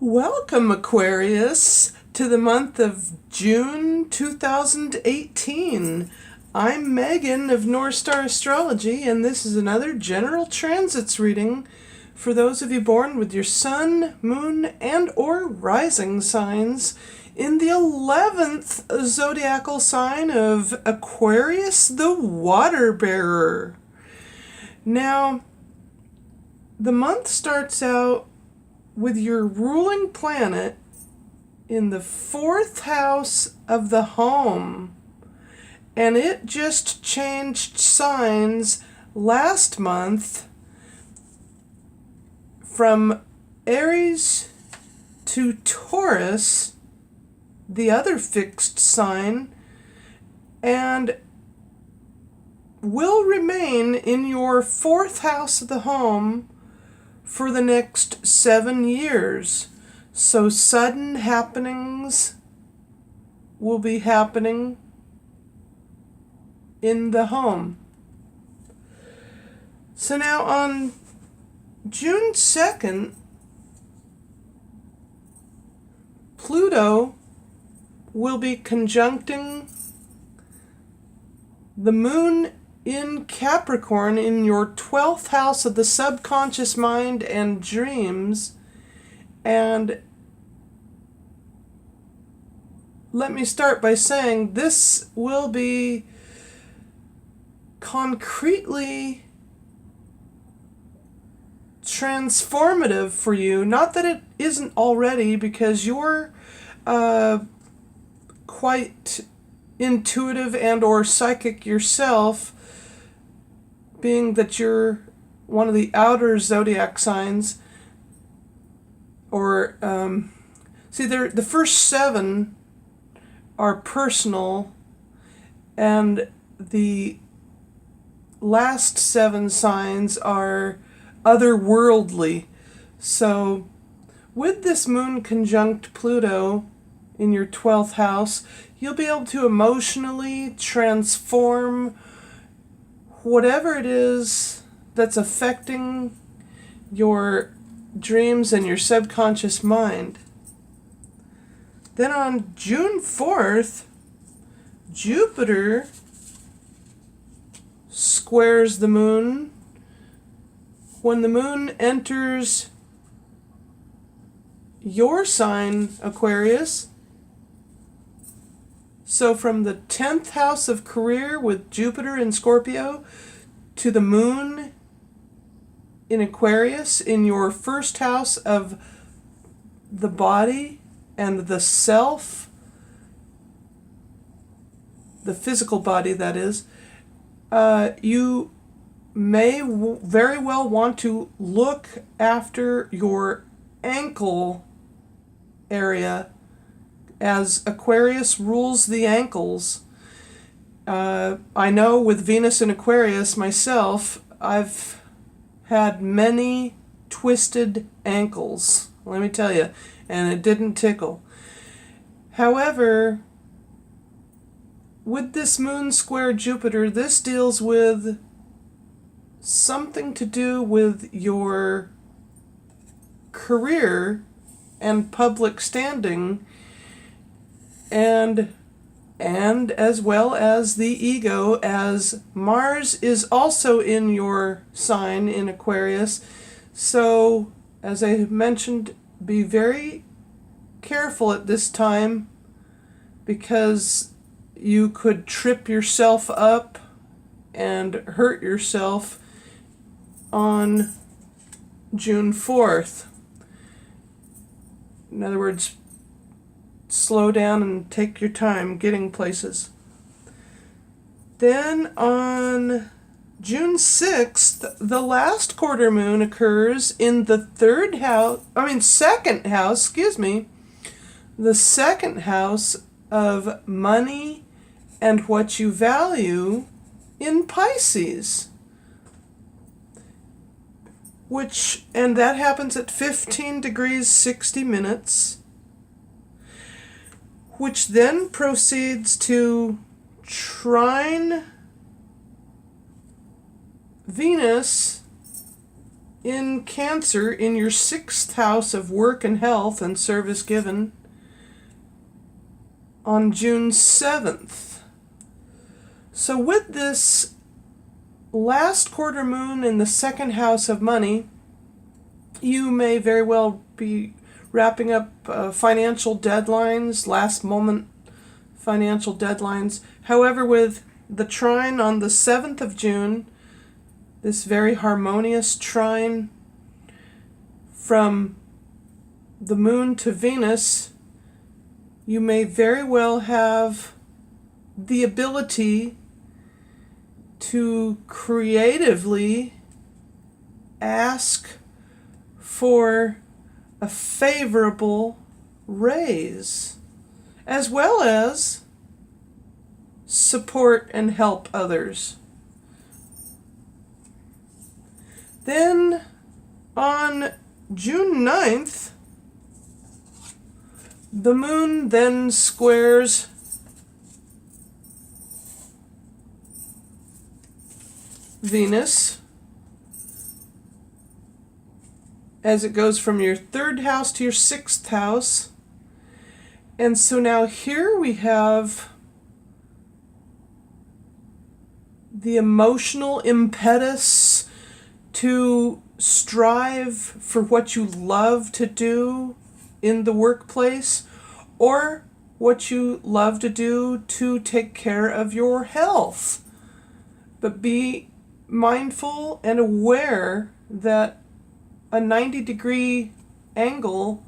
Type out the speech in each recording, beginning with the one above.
Welcome, Aquarius, to the month of June 2018. I'm Megan of North Star Astrology, and this is another general transits reading for those of you born with your sun, moon, and or rising signs in the 11th zodiacal sign of Aquarius, the water bearer. Now, the month starts out with your ruling planet in the 4th house of the home. And it just changed signs last month from Aries to Taurus, the other fixed sign, and will remain in your 4th house of the home for the next 7 years. So sudden happenings will be happening in the home. So now on June 2nd, Pluto will be conjuncting the moon in Capricorn in your 12th house of the subconscious mind and dreams. And let me start by saying this will be concretely transformative for you. Not that it isn't already, because you're quite intuitive and or psychic yourself, being that you're one of the outer zodiac signs. Or the first 7 are personal, and the last 7 signs are otherworldly. So with this moon conjunct Pluto in your 12th house, you'll be able to emotionally transform whatever it is that's affecting your dreams and your subconscious mind. Then on June 4th, Jupiter squares the moon when the moon enters your sign, Aquarius. So from the 10th house of career with Jupiter in Scorpio to the moon in Aquarius in your 1st house of the body and the self, the physical body, that is, you may very well want to look after your ankle area, as Aquarius rules the ankles. I know with Venus in Aquarius myself, I've had many twisted ankles, let me tell you, and it didn't tickle. However, with this moon square Jupiter, this deals with something to do with your career and public standing, and as well as the ego, as Mars is also in your sign in Aquarius. So, as I mentioned, be very careful at this time, because you could trip yourself up and hurt yourself on June 4th. In other words, slow down and take your time getting places. Then on June 6th, the last quarter moon occurs in the 2nd house, the 2nd house of money and what you value in Pisces. And that happens at 15 degrees 60 minutes, which then proceeds to trine Venus in Cancer, in your 6th house of work and health and service given, on June 7th. So with this last quarter moon in the 2nd house of money, you may very well be wrapping up financial deadlines, last moment financial deadlines. However, with the trine on the 7th of June, this very harmonious trine from the moon to Venus, you may very well have the ability to creatively ask for a favorable raise, as well as support and help others. Then on June 9th, the moon then squares Venus as it goes from your 3rd house to your 6th house. And so now here we have the emotional impetus to strive for what you love to do in the workplace, or what you love to do to take care of your health. But be mindful and aware that a 90-degree angle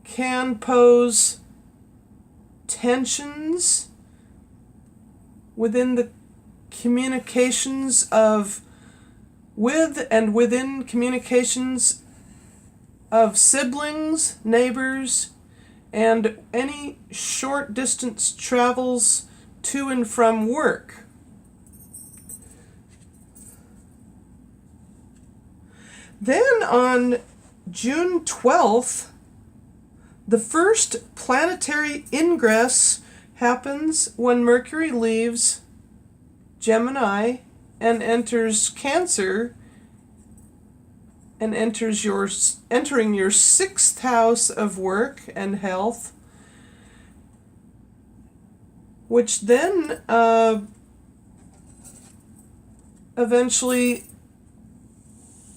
can pose tensions within the communications of with and within communications of siblings, neighbors, and any short distance travels to and from work. Then on June 12th, the first planetary ingress happens when Mercury leaves Gemini and enters Cancer and entering your 6th house of work and health, which then eventually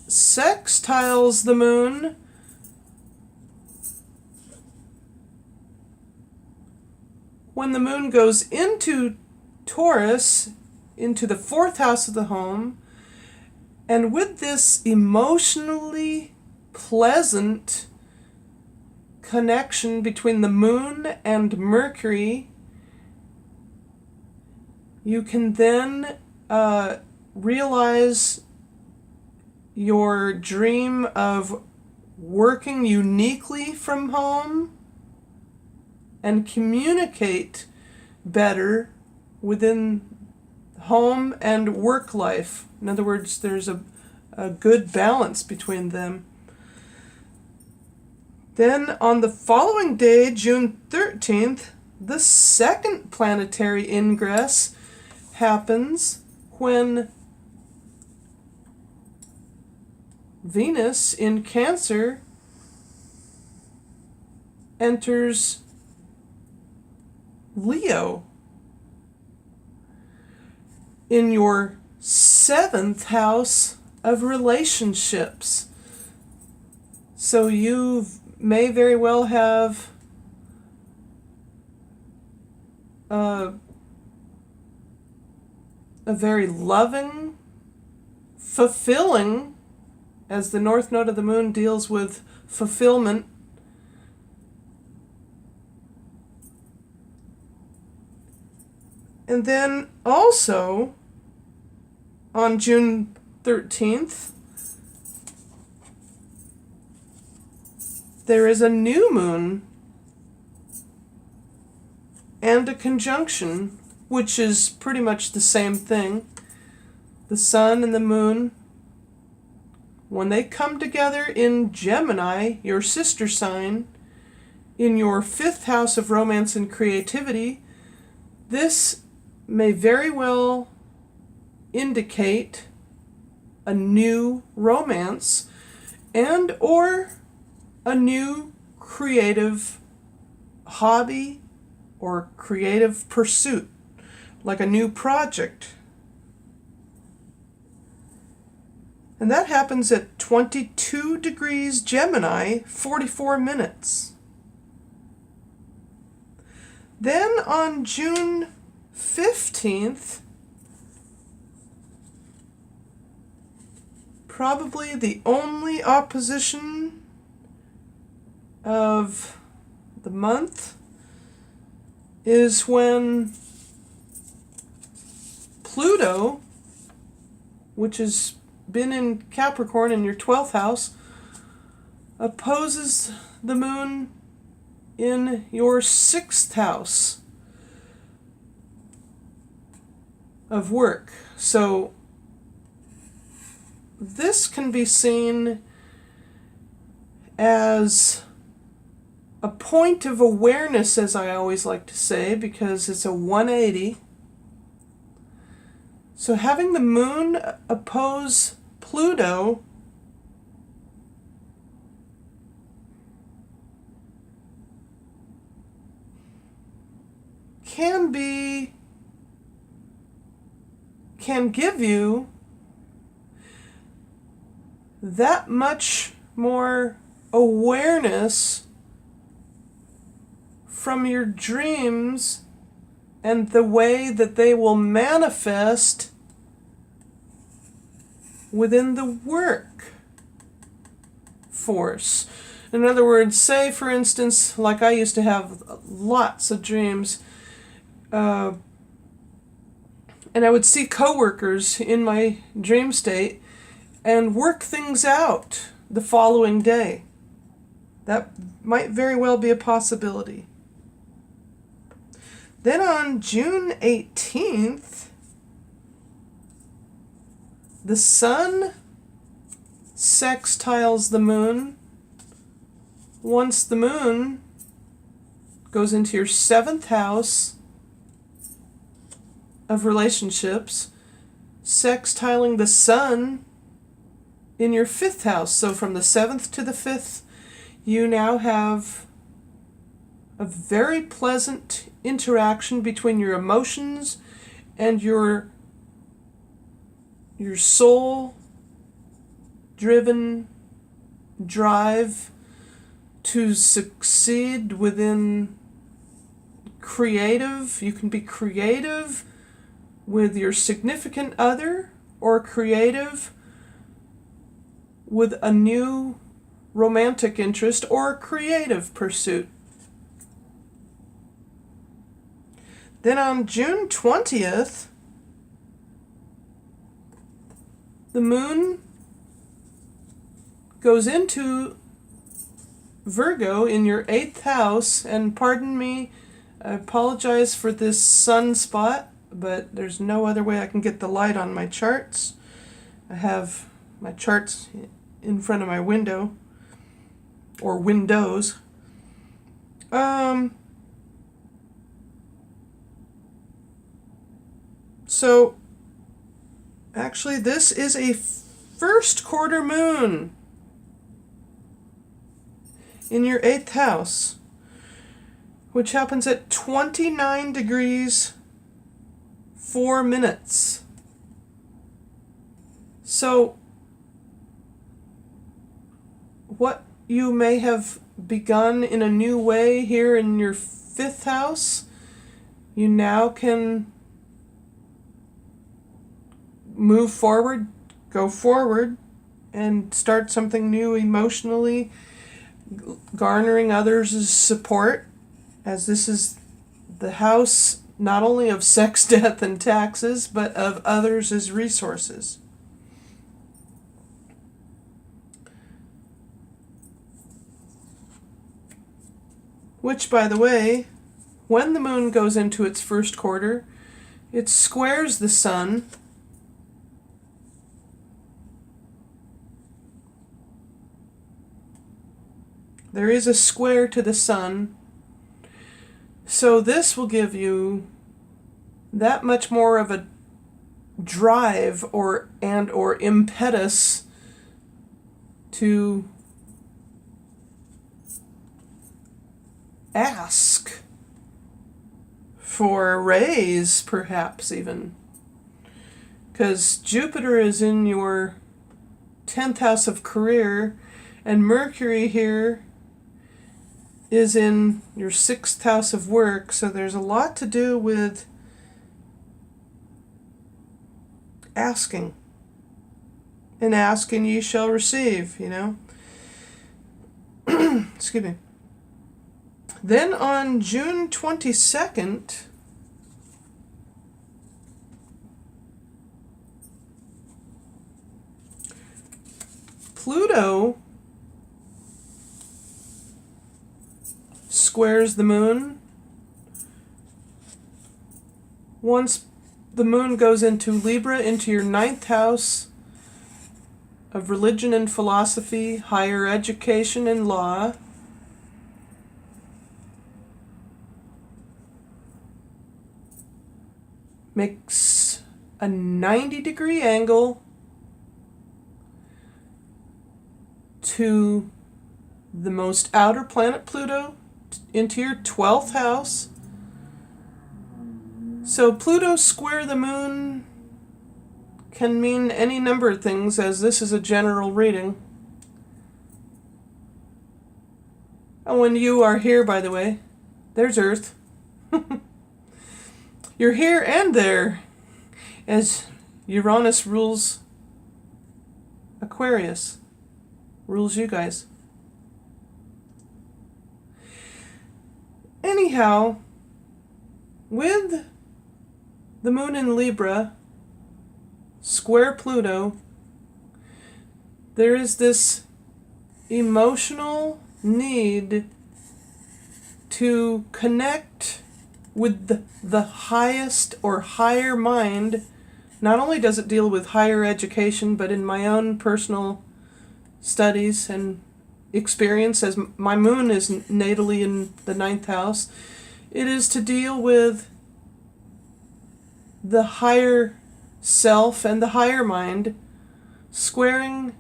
sextiles the moon when the moon goes into Taurus, into the 4th house of the home. And with this emotionally pleasant connection between the moon and Mercury, you can then realize your dream of working uniquely from home and communicate better within home and work life. In other words, there's a good balance between them. Then on the following day, June 13th, the 2nd planetary ingress happens when Venus in Cancer enters Leo in your 7th house of relationships. So you may very well have a very loving, fulfilling, as the North Node of the Moon deals with fulfillment, and then also on June 13th, there is a new moon and a conjunction, which is pretty much the same thing. The sun and the moon, when they come together in Gemini, your sister sign, in your 5th house of romance and creativity, this may very well indicate a new romance and or a new creative hobby or creative pursuit, like a new project. And that happens at 22 degrees Gemini, 44 minutes. Then on June 15th, probably the only opposition of the month is when Pluto, which has been in Capricorn in your 12th house, opposes the moon in your 6th house of work. So this can be seen as a point of awareness, as I always like to say, because it's a 180. So having the moon oppose Pluto can give you that much more awareness from your dreams and the way that they will manifest within the work force. In other words, say for instance, like I used to have lots of dreams, and I would see coworkers in my dream state and work things out the following day. That might very well be a possibility. Then on June 18th, the sun sextiles the moon. Once the moon goes into your 7th house of relationships, sextiling the sun in your 5th house. So from the 7th to the 5th, you now have a very pleasant interaction between your emotions and your soul-driven drive to succeed within creative. You can be creative with your significant other or creative with a new romantic interest or creative pursuit. Then on June 20th, the moon goes into Virgo in your 8th house, and pardon me, I apologize for this sunspot, but there's no other way I can get the light on my charts. I have my charts in front of my window, or windows. So, actually, this is a first quarter moon in your 8th house, which happens at 29 degrees 4 minutes. So, what you may have begun in a new way here in your 5th house, you now can move forward, go forward, and start something new emotionally, garnering others' support, as this is the house not only of sex, death, and taxes, but of others' resources. Which, by the way, when the moon goes into its first quarter, it squares the sun. There is a square to the sun. So this will give you that much more of a drive or impetus to ask for a raise, perhaps even. Because Jupiter is in your 10th house of career, and Mercury here is in your 6th house of work, so there's a lot to do with asking. And asking ye shall receive, you know. Excuse me. Then on June 22nd, Pluto squares the moon. Once the moon goes into Libra, into your 9th house of religion and philosophy, higher education and law, makes a 90-degree angle to the most outer planet Pluto into your 12th house. So Pluto square the moon can mean any number of things, as this is a general reading. And when you are here, by the way, there's Earth. You're here and there, as Uranus rules Aquarius, rules you guys. Anyhow, with the moon in Libra, square Pluto, there is this emotional need to connect with the highest or higher mind. Not only does it deal with higher education, but in my own personal studies and experience, as my moon is natally in the 9th house, it is to deal with the higher self and the higher mind squaring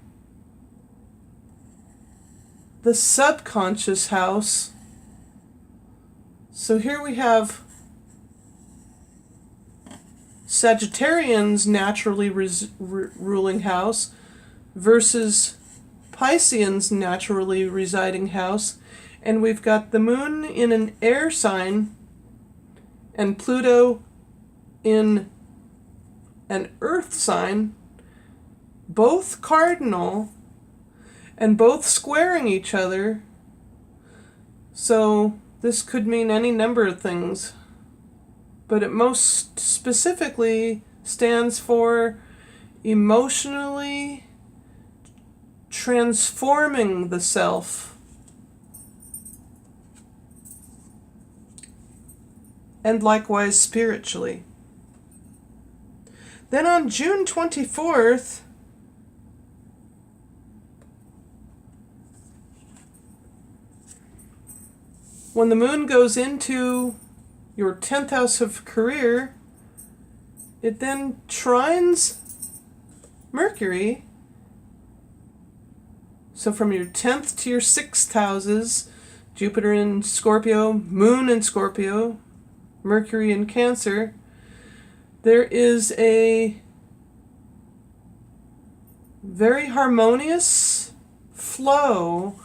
the subconscious house. So here we have Sagittarian's naturally ruling house versus Piscean's naturally residing house, and we've got the moon in an air sign and Pluto in an earth sign, both cardinal and both squaring each other. So this could mean any number of things, but it most specifically stands for emotionally transforming the self. And likewise spiritually. Then on June 24th, when the moon goes into your 10th house of career, it then trines Mercury. So from your 10th to your 6th houses, Jupiter in Scorpio, Moon in Scorpio, Mercury in Cancer, there is a very harmonious flow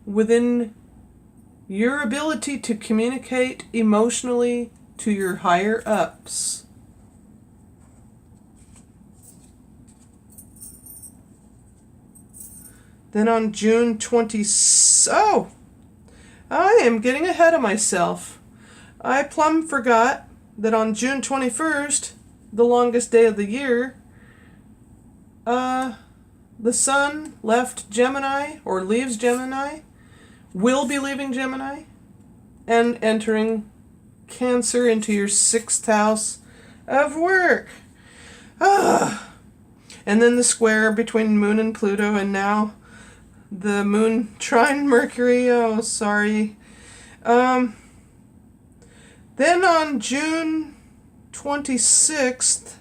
within your ability to communicate emotionally to your higher ups. Then on June 20th, I am getting ahead of myself. I plumb forgot that on June 21st, the longest day of the year, the sun left Gemini, or leaves Gemini, will be leaving Gemini, and entering Cancer into your 6th house of work. And then the square between Moon and Pluto, and now the Moon trine Mercury. Oh, sorry. Then on June 26th,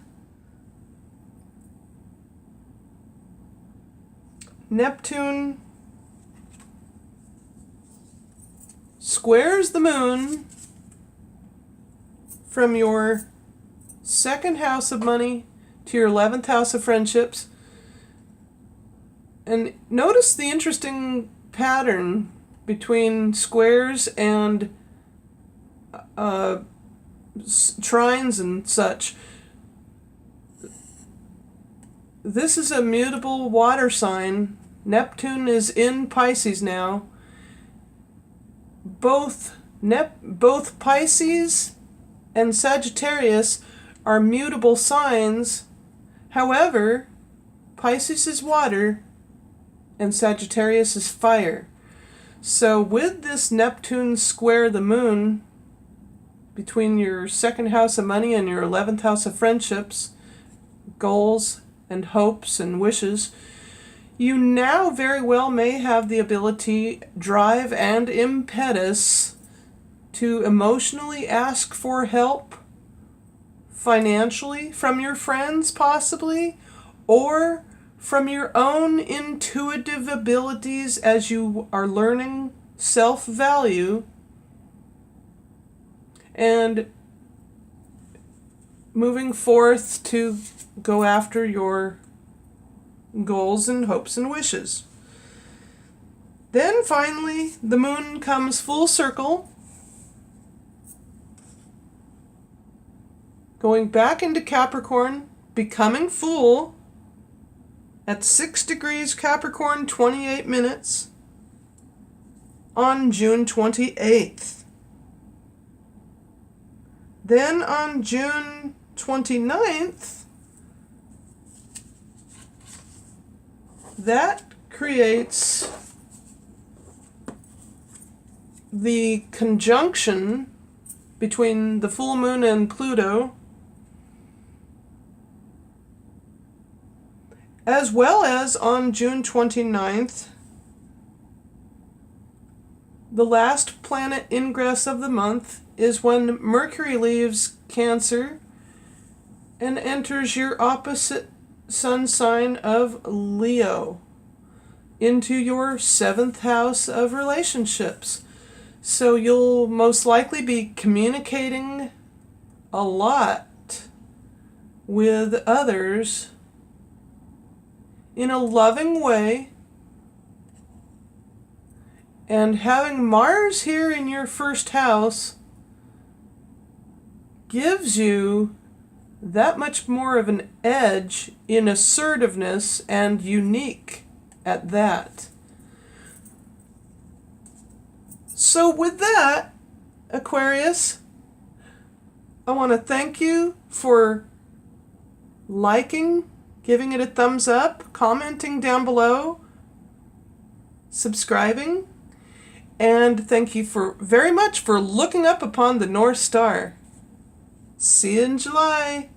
Neptune squares the moon from your second house of money to your 11th house of friendships. And notice the interesting pattern between squares and trines and such. This is a mutable water sign. Neptune is in Pisces now. Both Pisces and Sagittarius are mutable signs. However, Pisces is water and Sagittarius is fire. So with this Neptune square the moon between your second house of money and your 11th house of friendships, goals and hopes and wishes, you now very well may have the ability, drive, and impetus to emotionally ask for help, financially, from your friends possibly, or from your own intuitive abilities as you are learning self-value and moving forth to go after your goals and hopes and wishes. Then finally, the moon comes full circle, going back into Capricorn, becoming full at 6 degrees Capricorn, 28 minutes on June 28th. Then on June 29th, that creates the conjunction between the full moon and Pluto, as well as on June 29th, the last planet ingress of the month is when Mercury leaves Cancer and enters your opposite sun sign of Leo into your 7th house of relationships. So you'll most likely be communicating a lot with others in a loving way, and having Mars here in your first house gives you that much more of an edge in assertiveness, and unique at that. So with that, Aquarius, I want to thank you for liking, giving it a thumbs up, commenting down below, subscribing, and thank you very much for looking up upon the North Star. See you in July.